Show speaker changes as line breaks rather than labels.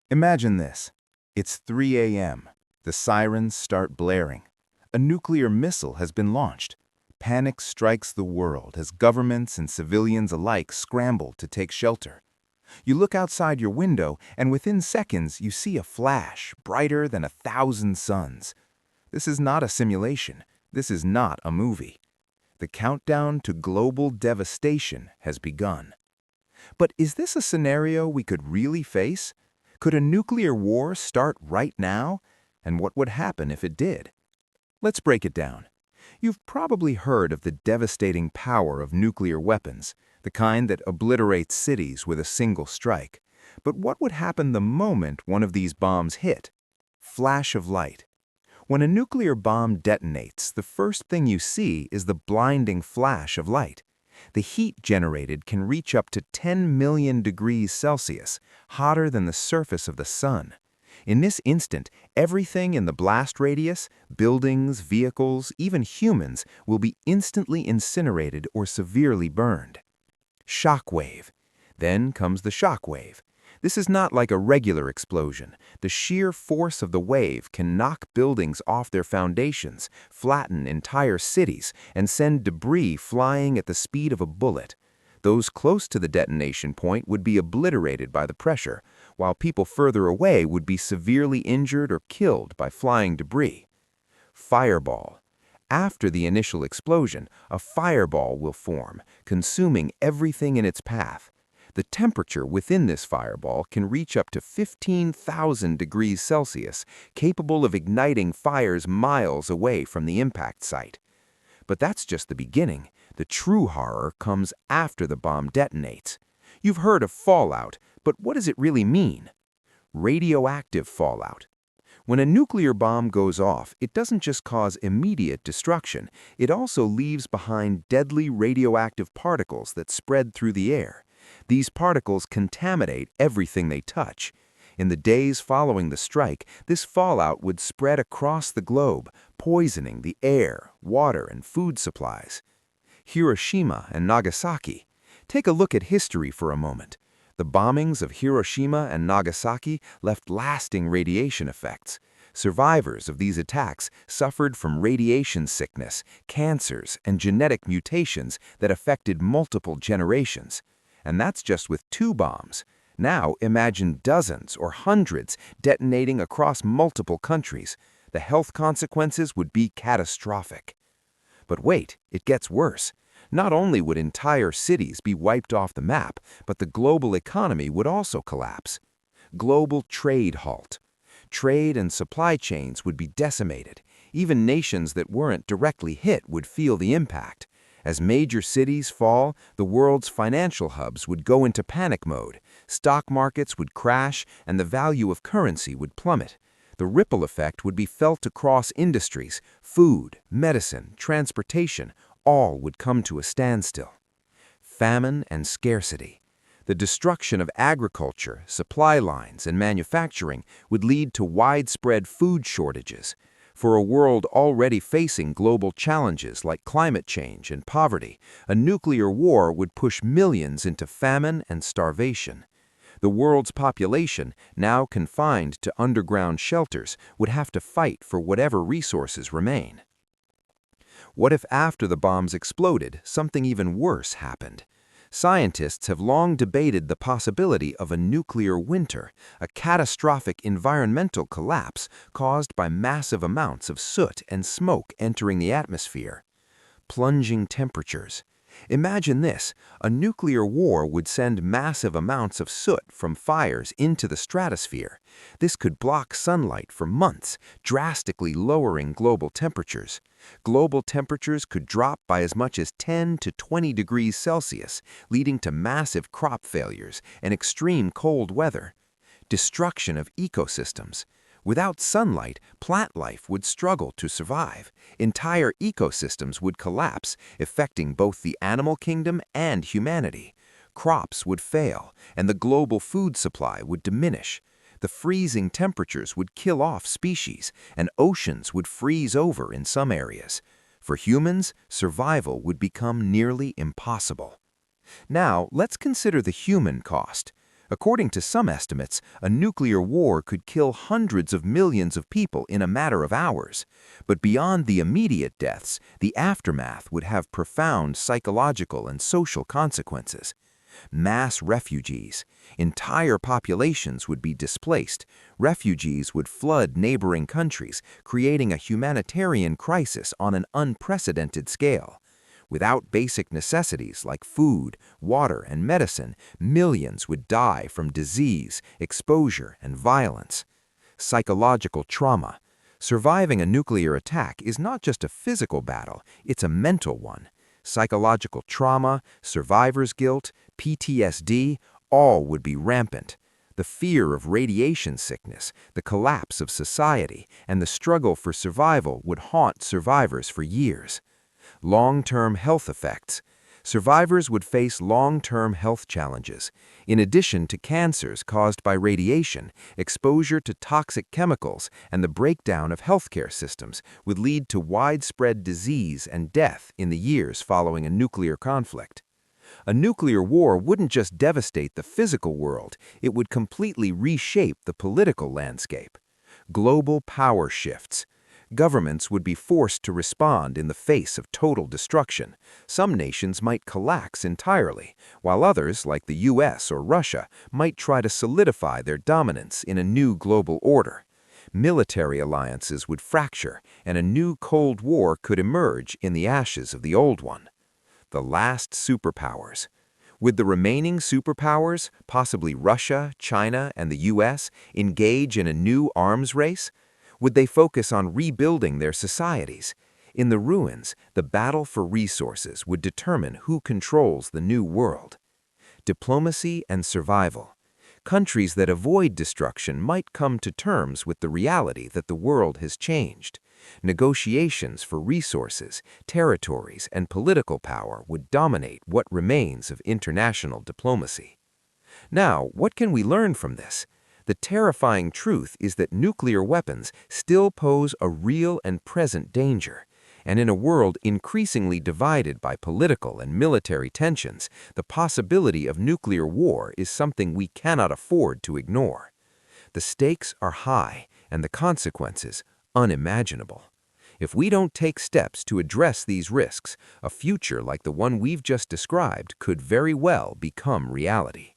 Imagine this. It's 3 a.m. The sirens start blaring. A nuclear missile has been launched. Panic strikes the world as governments and civilians alike scramble to take shelter. You look outside your window, and within seconds you see a flash brighter than 1,000 suns. This is not a simulation. This is not a movie. The countdown to global devastation has begun. But is this a scenario we could really face? Could a nuclear war start right now? And what would happen if it did? Let's break it down. You've probably heard of the devastating power of nuclear weapons, the kind that obliterates cities with a single strike. But what would happen the moment one of these bombs hit? Flash of light. When a nuclear bomb detonates, the first thing you see is the blinding flash of light. The heat generated can reach up to 10 million degrees Celsius, hotter than the surface of the sun. In this instant, everything in the blast radius, buildings, vehicles, even humans, will be instantly incinerated or severely burned. Shock wave. Then comes the shock wave. This is not like a regular explosion. The sheer force of the wave can knock buildings off their foundations, flatten entire cities, and send debris flying at the speed of a bullet. Those close to the detonation point would be obliterated by the pressure, while people further away would be severely injured or killed by flying debris. Fireball. After the initial explosion, a fireball will form, consuming everything in its path. The temperature within this fireball can reach up to 15,000 degrees Celsius, capable of igniting fires miles away from the impact site. But that's just the beginning. The true horror comes after the bomb detonates. You've heard of fallout, but what does it really mean? Radioactive fallout. When a nuclear bomb goes off, it doesn't just cause immediate destruction, it also leaves behind deadly radioactive particles that spread through the air. These particles contaminate everything they touch. In the days following the strike, this fallout would spread across the globe, poisoning the air, water, and food supplies. Hiroshima and Nagasaki. Take a look at history for a moment. The bombings of Hiroshima and Nagasaki left lasting radiation effects. Survivors of these attacks suffered from radiation sickness, cancers, and genetic mutations that affected multiple generations. And that's just with 2 bombs. Now imagine dozens or hundreds detonating across multiple countries. The health consequences would be catastrophic. But wait, it gets worse. Not only would entire cities be wiped off the map, but the global economy would also collapse. Global trade halt. Trade and supply chains would be decimated. Even nations that weren't directly hit would feel the impact. As major cities fall, the world's financial hubs would go into panic mode. Stock markets would crash, and the value of currency would plummet. The ripple effect would be felt across industries. Food, medicine, transportation, all would come to a standstill. Famine and scarcity. The destruction of agriculture, supply lines, and manufacturing would lead to widespread food shortages. For a world already facing global challenges like climate change and poverty, a nuclear war would push millions into famine and starvation. The world's population, now confined to underground shelters, would have to fight for whatever resources remain. What if after the bombs exploded, something even worse happened? Scientists have long debated the possibility of a nuclear winter, a catastrophic environmental collapse caused by massive amounts of soot and smoke entering the atmosphere. Plunging temperatures. Imagine this, a nuclear war would send massive amounts of soot from fires into the stratosphere. This could block sunlight for months, drastically lowering global temperatures. Global temperatures could drop by as much as 10 to 20 degrees Celsius, leading to massive crop failures and extreme cold weather. Destruction of ecosystems. Without sunlight, plant life would struggle to survive. Entire ecosystems would collapse, affecting both the animal kingdom and humanity. Crops would fail, and the global food supply would diminish. The freezing temperatures would kill off species, and oceans would freeze over in some areas. For humans, survival would become nearly impossible. Now, let's consider the human cost. According to some estimates, a nuclear war could kill hundreds of millions of people in a matter of hours. But beyond the immediate deaths, the aftermath would have profound psychological and social consequences. Mass refugees. Entire populations would be displaced. Refugees would flood neighboring countries, creating a humanitarian crisis on an unprecedented scale. Without basic necessities like food, water, and medicine, millions would die from disease, exposure, and violence. Psychological trauma. Surviving a nuclear attack is not just a physical battle, it's a mental one. Psychological trauma, survivor's guilt, PTSD, all would be rampant. The fear of radiation sickness, the collapse of society, and the struggle for survival would haunt survivors for years. Long-term health effects. Survivors would face long-term health challenges. In addition to cancers caused by radiation, exposure to toxic chemicals and the breakdown of healthcare systems would lead to widespread disease and death in the years following a nuclear conflict. A nuclear war wouldn't just devastate the physical world, it would completely reshape the political landscape. Global power shifts. Governments would be forced to respond in the face of total destruction. Some nations might collapse entirely, while others, like the US or Russia, might try to solidify their dominance in a new global order. Military alliances would fracture, and a new Cold War could emerge in the ashes of the old one. The last superpowers. Would the remaining superpowers, possibly Russia, China, and the US, engage in a new arms race? Would they focus on rebuilding their societies? In the ruins, the battle for resources would determine who controls the new world. Diplomacy and survival. Countries that avoid destruction might come to terms with the reality that the world has changed. Negotiations for resources, territories, and political power would dominate what remains of international diplomacy. Now, what can we learn from this? The terrifying truth is that nuclear weapons still pose a real and present danger. And in a world increasingly divided by political and military tensions, the possibility of nuclear war is something we cannot afford to ignore. The stakes are high and the consequences unimaginable. If we don't take steps to address these risks, a future like the one we've just described could very well become reality.